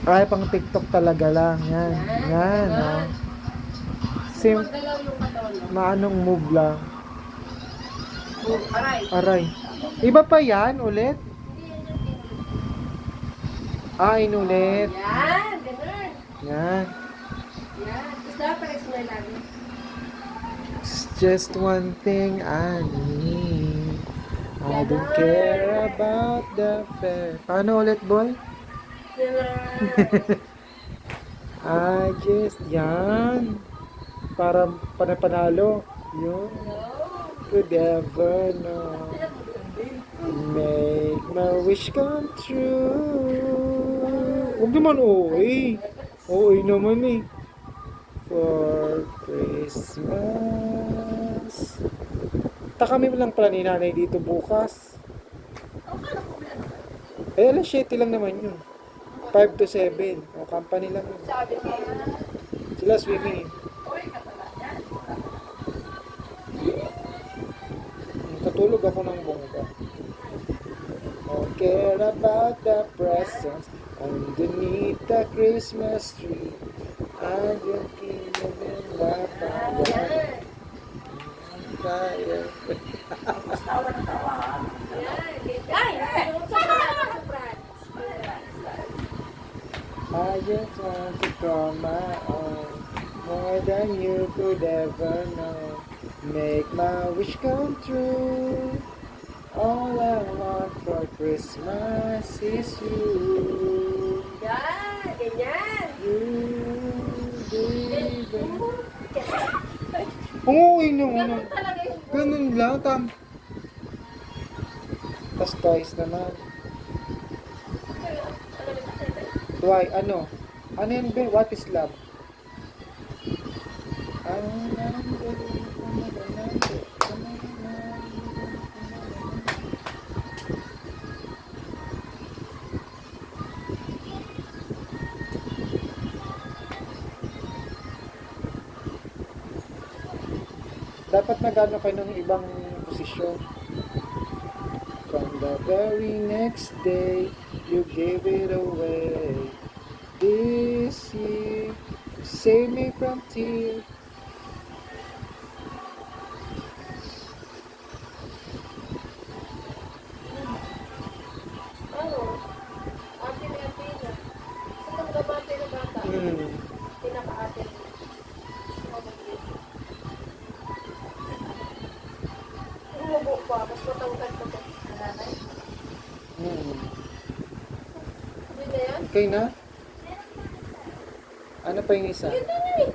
Ay, pang TikTok talaga lang. Yan. Yan, oh. Sim, Magalaw yung katawan mo. maanong move lang. Aray. Aray. Iba pa yan ulit? Hindi yan yung tinulit. Ah, inulit. Yan, ganun. Yan. Yan. Tapos dapat smile lagi. It's just one thing I need. I don't care about the fair. Paano ulit, boy? Ganun. I just, yan. Para panapanalo. Yun. Could ever know. Make my wish come true. Huwag naman, oy. Oy naman eh. For Christmas. Kami lang pala ni nanay dito bukas. Eh, alas 7 lang naman yun. 5 to 7. O, company lang yun. Sabi ko, Sila swimming. Tutulog ako ng bongga. Don't care about the presents underneath the Christmas tree. I just keep moving my power. Kaya. I just want to call my own, more than you could ever know. Make my wish come true. All I want for Christmas is you. yan, ganyan. You, baby. Umuwi naman. Ganun talaga yung Ganun lang, tas twice naman. Why? Ano? Ano yan, Ben? What is love? Dapat nagano kayo ng ibang posisyon. From the very next day, you gave it away. This year, save me from tears. ano, ate ni ate na. Itong gabate na bata, pinaka-ate niya. Umubo pa, mas matangkad pa to. Nanay. Hindi na yan? Okay na? Ano pa yung isa? Yun na nga eh.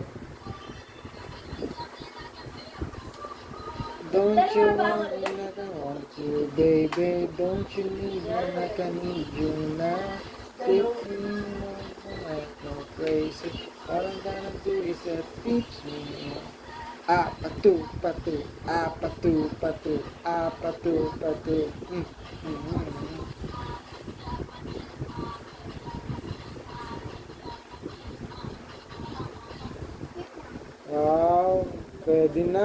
Don't you want me like I want you, baby? Don't you need me like I need you now? Take me like no crazy. All I'm gonna do is teach me. Patu, patu, patu, patu, patu, patu. Wow, pwede na.